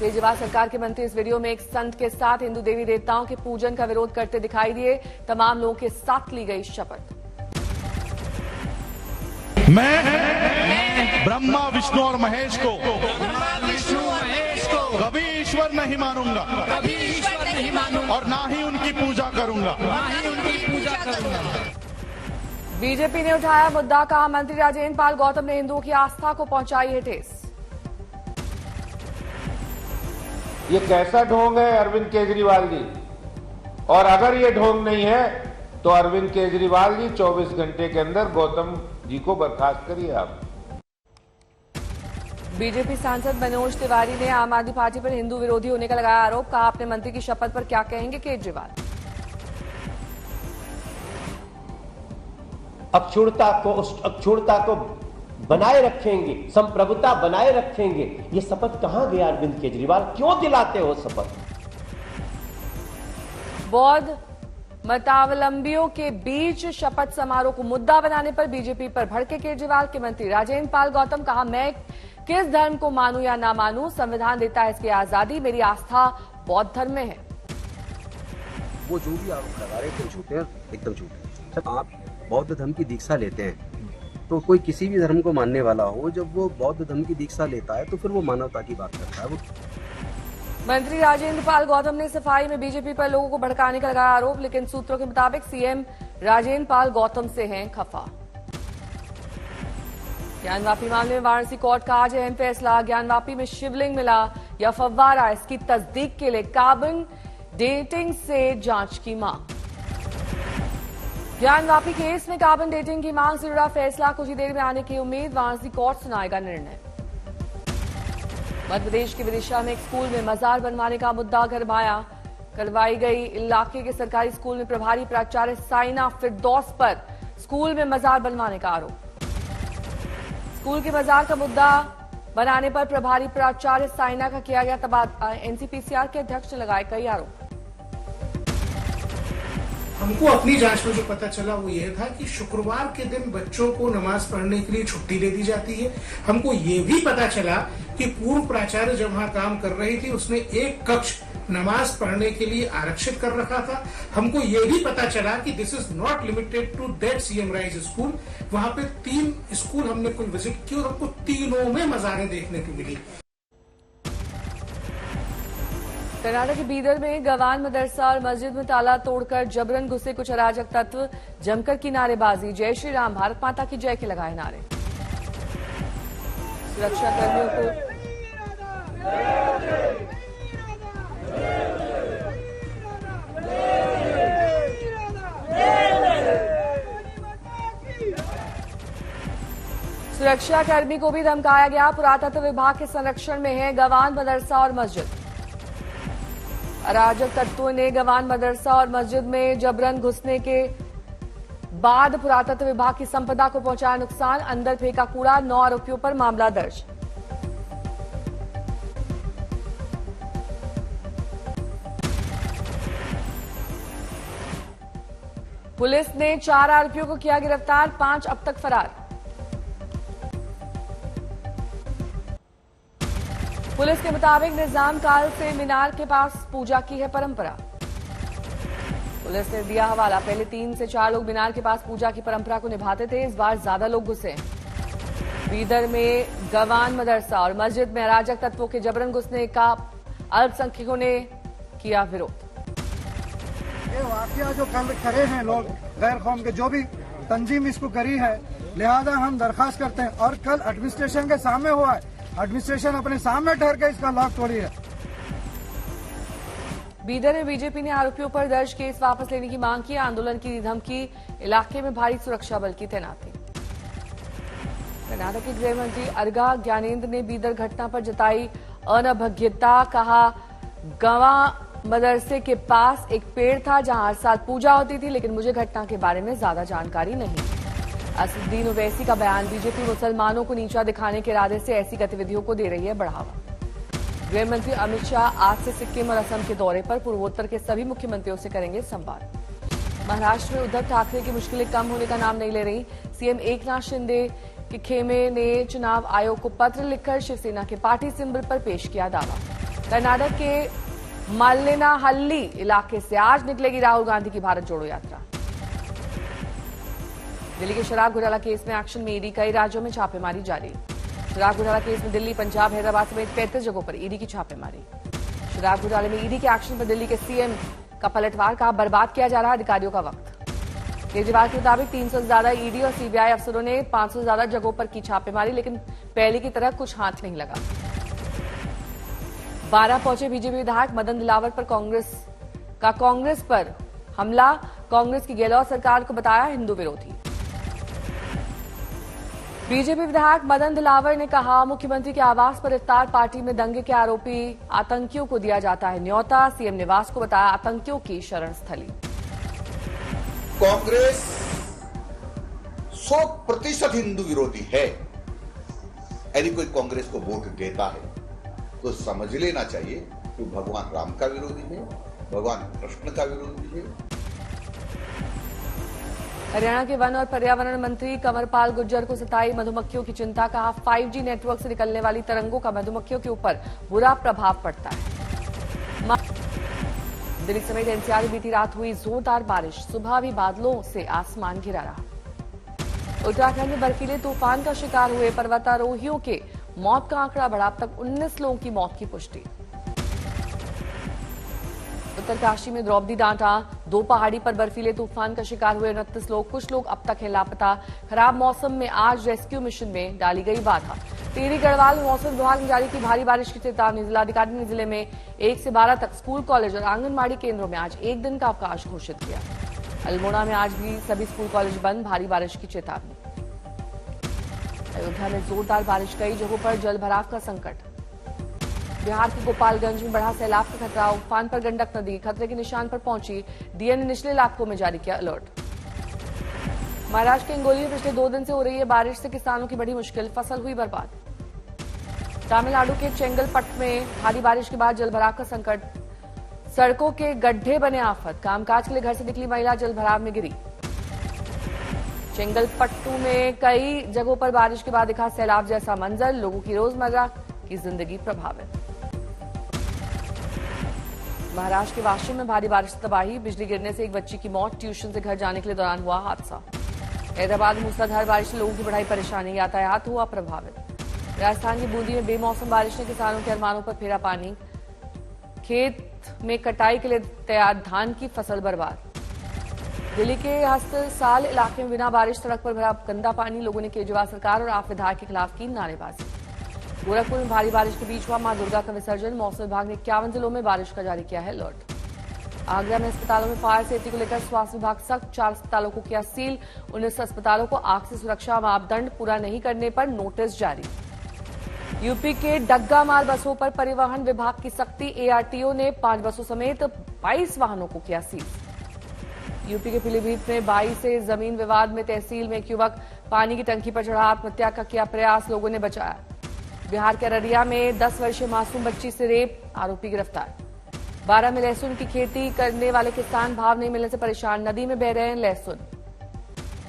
केजरीवाल सरकार के मंत्री इस वीडियो में एक संत के साथ हिंदू देवी देवताओं के पूजन का विरोध करते दिखाई दिए। तमाम लोगों के साथ ली गई शपथ। मैं ब्रह्मा विष्णु और महेश को कभी ईश्वर नहीं मानूंगा और ना ही उनकी पूजा करूंगा। बीजेपी ने उठाया मुद्दा, कहा मंत्री राजेंद्र पाल गौतम ने हिंदुओं की आस्था को पहुंचाई है ठेस। ये कैसा ढोंग है अरविंद केजरीवाल जी? और अगर ये ढोंग नहीं है तो अरविंद केजरीवाल जी 24 घंटे के अंदर गौतम जी को बर्खास्त करिए आप। बीजेपी सांसद मनोज तिवारी ने आम आदमी पार्टी पर हिंदू विरोधी होने का लगाया आरोप, कहा अपने मंत्री की शपथ पर क्या कहेंगे केजरीवाल। अक्षुणता को बनाए रखेंगे, संप्रभुता बनाए रखेंगे, ये शपथ कहां गया अरविंद केजरीवाल? क्यों दिलाते हो शपथ? बौद्ध मतावलंबियों के बीच शपथ समारोह को मुद्दा बनाने पर बीजेपी पर भड़के केजरीवाल के मंत्री राजेंद्र पाल गौतम, कहा मैं किस धर्म को मानूं या ना मानूं, संविधान देता है इसकी आजादी, मेरी आस्था बौद्ध धर्म में है। वो जो भी आरोप लगा रहे थे झूठे, एकदम झूठे। आप बौद्ध धर्म की दीक्षा लेते हैं तो कोई किसी भी धर्म को मानने वाला हो, जब वो बौद्ध धर्म की दीक्षा लेता है तो फिर वो मानवता की बात करता है। वो मंत्री राजेंद्र पाल गौतम ने सफाई में बीजेपी पर लोगों को भड़काने का लगाया आरोप, लेकिन सूत्रों के मुताबिक सीएम राजेंद्र पाल गौतम से हैं खफा। ज्ञानवापी मामले में वाराणसी कोर्ट का आज अहम फैसला, ज्ञानवापी में शिवलिंग मिला या फव्वारा, इसकी तस्दीक के लिए कार्बन डेटिंग से जांच की मांग। ज्ञानवापी केस में कार्बन डेटिंग की मांग से जुड़ा फैसला कुछ ही देर में आने की उम्मीद, वाराणसी कोर्ट सुनाएगा निर्णय। मध्य प्रदेश के विदिशा में एक स्कूल में मजार बनवाने का मुद्दा गरमाया, करवाई गई इलाके के सरकारी स्कूल में प्रभारी प्राचार्य साइना फिरदौस पर स्कूल में मजार बनवाने का आरोप। स्कूल के मजार का मुद्दा बनाने पर प्रभारी प्राचार्य साइना का किया गया तबादला, एनसीपीसीआर के अध्यक्ष ने लगाए कई आरोप। हमको अपनी जांच में जो पता चला वो ये था कि शुक्रवार के दिन बच्चों को नमाज पढ़ने के लिए छुट्टी दे दी जाती है। हमको ये भी पता चला कि पूर्व प्राचार्य जब वहां काम कर रही थी उसने एक कक्ष नमाज पढ़ने के लिए आरक्षित कर रखा था। हमको ये भी पता चला कि this is not limited to that CM rise school. वहां पे 3 स्कूल हमने कुल विजिट की और हमको तीनों में मजारें देखने को मिली। कर्नाटक के बीदर में गवान मदरसा और मस्जिद में ताला तोड़कर जबरन घुसे कुछ अराजक तत्व, जमकर की नारेबाजी, जय श्री राम भारत माता की जय के लगाए नारे। सुरक्षा कर्मियों को सुरक्षाकर्मी को भी धमकाया गया, पुरातत्व विभाग के संरक्षण में है गवान मदरसा और मस्जिद। अराजक तत्वों ने गवान मदरसा और मस्जिद में जबरन घुसने के बाद पुरातत्व विभाग की संपदा को पहुंचाया नुकसान, अंदर फेंका कूड़ा, 9 आरोपियों पर मामला दर्ज। पुलिस ने 4 आरोपियों को किया गिरफ्तार, 5 अब तक फरार। पुलिस के मुताबिक निजाम काल से मीनार के पास पूजा की है परंपरा। पुलिस ने दिया हवाला, पहले 3 से 4 लोग मीनार के पास पूजा की परंपरा को निभाते थे, इस बार ज्यादा लोग घुसे। बीदर में गवान मदरसा और मस्जिद में अराजक तत्वों के जबरन घुसने का अल्पसंख्यकों ने किया विरोध। ये वाकया जो कल करे हैं लोग गैर कौम के, जो भी तंजीम इसको करी है, लिहाजा हम दरखास्त करते हैं। और कल एडमिनिस्ट्रेशन के सामने हुआ है, एडमिनिस्ट्रेशन अपने सामने ठहर के इसका लॉक तोड़ी है। बीदर में बीजेपी ने आरोपियों पर दर्ज केस वापस लेने की मांग की, आंदोलन की धमकी, इलाके में भारी सुरक्षा बल की तैनाती। कर्नाटक के गृह मंत्री अर्गा ज्ञानेंद्र ने बीदर घटना पर जताई अनभिज्ञता, कहा गवा मदरसे के पास एक पेड़ था जहां हर साल पूजा होती थी, लेकिन मुझे घटना के बारे में ज्यादा जानकारी नहीं। असदुद्दीन ओवैसी का बयान, बीजेपी मुसलमानों को नीचा दिखाने के इरादे से ऐसी गतिविधियों को दे रही है बढ़ावा। गृह मंत्री अमित शाह आज से सिक्किम और असम के दौरे पर, पूर्वोत्तर के सभी मुख्यमंत्रियों से करेंगे संवाद। महाराष्ट्र में उद्धव ठाकरे की मुश्किलें कम होने का नाम नहीं ले रही, सीएम एकनाथ शिंदे के खेमे ने चुनाव आयोग को पत्र लिखकर शिवसेना के पार्टी सिंबल पर पेश किया दावा। कर्नाटक के मल्लेनाहल्ली इलाके से आज निकलेगी राहुल गांधी की भारत जोड़ो यात्रा। दिल्ली के शराब घोटाला केस में एक्शन में ईडी, कई राज्यों में छापेमारी जारी। शराब घोटाला केस में दिल्ली, पंजाब, हैदराबाद समेत 35 जगहों पर ईडी की छापेमारी। शराब घोटाले में ईडी के एक्शन पर दिल्ली के सीएम का पलटवार, कहा बर्बाद किया जा रहा अधिकारियों का वक्त। केजरीवाल के मुताबिक 300 से ज्यादा ईडी और सीबीआई अफसरों ने 500 से ज्यादा जगहों पर की छापेमारी, लेकिन पहले की तरह कुछ हाथ नहीं लगा। 12 पहुंचे बीजेपी विधायक मदन दिलावर पर कांग्रेस पर हमला, कांग्रेस की गहलोत सरकार को बताया हिंदू विरोधी। बीजेपी विधायक मदन दिलावर ने कहा मुख्यमंत्री के आवास पर इफ्तार पार्टी में दंगे के आरोपी आतंकियों को दिया जाता है न्योता, सीएम निवास को बताया आतंकियों की शरण स्थली। कांग्रेस 100% हिंदू विरोधी है। यदि कोई कांग्रेस को वोट देता है तो समझ लेना चाहिए कि भगवान राम का विरोधी है, भगवान कृष्ण का विरोधी है। हरियाणा के वन और पर्यावरण मंत्री कंवरपाल गुर्जर को सताई मधुमक्खियों की चिंता, कहा 5G नेटवर्क से निकलने वाली तरंगों का मधुमक्खियों के ऊपर बुरा प्रभाव पड़ता है। दिल्ली समेत एनसीआर में बीती रात हुई जोरदार बारिश, सुबह भी बादलों से आसमान घिरा रहा। उत्तराखंड में बर्फीले तूफान का शिकार हुए पर्वतारोहियों के मौत का आंकड़ा बढ़ा, अब तक 19 लोगों की मौत की पुष्टि। उत्तरकाशी में द्रौपदी डांटा, 2 पहाड़ी पर बर्फीले तूफान का शिकार हुए 29 लोग, कुछ लोग अब तक हैं लापता। खराब मौसम में आज रेस्क्यू मिशन में डाली गई बाधा। टिहरी गढ़वाल में मौसम विभाग ने जारी की भारी बारिश की चेतावनी। जिलाधिकारी ने जिले में 1 से 12 तक स्कूल, कॉलेज और आंगनबाड़ी केंद्रों में आज 1 दिन का अवकाश घोषित किया। अल्मोड़ा में आज भी सभी स्कूल कॉलेज बंद, भारी बारिश की चेतावनी। अयोध्या में जोरदार बारिश, कई जगहों पर जल भराव का संकट। बिहार के गोपालगंज में बढ़ा सैलाब का खतरा, उफान पर गंडक नदी खतरे के निशान पर पहुंची, डीएम ने निचले इलाकों में जारी किया अलर्ट। महाराष्ट्र के हिंगोली में पिछले 2 दिन से हो रही है बारिश से किसानों की बड़ी मुश्किल, फसल हुई बर्बाद। तमिलनाडु के चेंगलपट्टू में भारी बारिश के बाद जलभराव का संकट, सड़कों के गड्ढे बने आफत, कामकाज के लिए घर से निकली महिला जलभराव में गिरी। चेंगलपट्टू में कई जगहों पर बारिश के बाद दिखा सैलाब जैसा मंजर, लोगों की रोजमर्रा की जिंदगी प्रभावित। महाराष्ट्र के वाशिम में भारी बारिश से तबाही, बिजली गिरने से एक बच्ची की मौत, ट्यूशन से घर जाने के लिए दौरान हुआ हादसा। हैदराबाद में मूसलाधार बारिश से लोगों की बढ़ाई परेशानी, यातायात हुआ प्रभावित। राजस्थान की बूंदी में बेमौसम बारिश ने किसानों के अरमानों पर फेरा पानी, खेत में कटाई के लिए तैयार धान की फसल बर्बाद। दिल्ली के हस्तसाल इलाके में बिना बारिश सड़क पर भरा गंदा पानी, लोगों ने केजरीवाल सरकार और आप विधायक के खिलाफ की नारेबाजी। गोरखपुर में भारी बारिश के बीच हुआ मां दुर्गा का विसर्जन, मौसम विभाग ने 51 जिलों में बारिश का जारी किया है अलर्ट। आगरा में अस्पतालों में फायर सेफ्टी को लेकर स्वास्थ्य विभाग सख्त, 4 अस्पतालों को किया सील, 19 अस्पतालों को आग से सुरक्षा मापदंड पूरा नहीं करने पर नोटिस जारी। यूपी के डग्गा माल बसों पर परिवहन विभाग की सख्ती, एआरटीओ ने 5 बसों समेत 22 वाहनों को किया सील। यूपी के पीलीभीत में 22 से जमीन विवाद में तहसील में एक युवक पानी की टंकी पर चढ़ा आत्महत्या का किया प्रयास, लोगों ने बचाया। बिहार के अररिया में 10 वर्षीय मासूम बच्ची से रेप, आरोपी गिरफ्तार। 12 में लहसुन की खेती करने वाले किसान भाव नहीं मिलने से परेशान, नदी में बह रहे हैं लहसुन।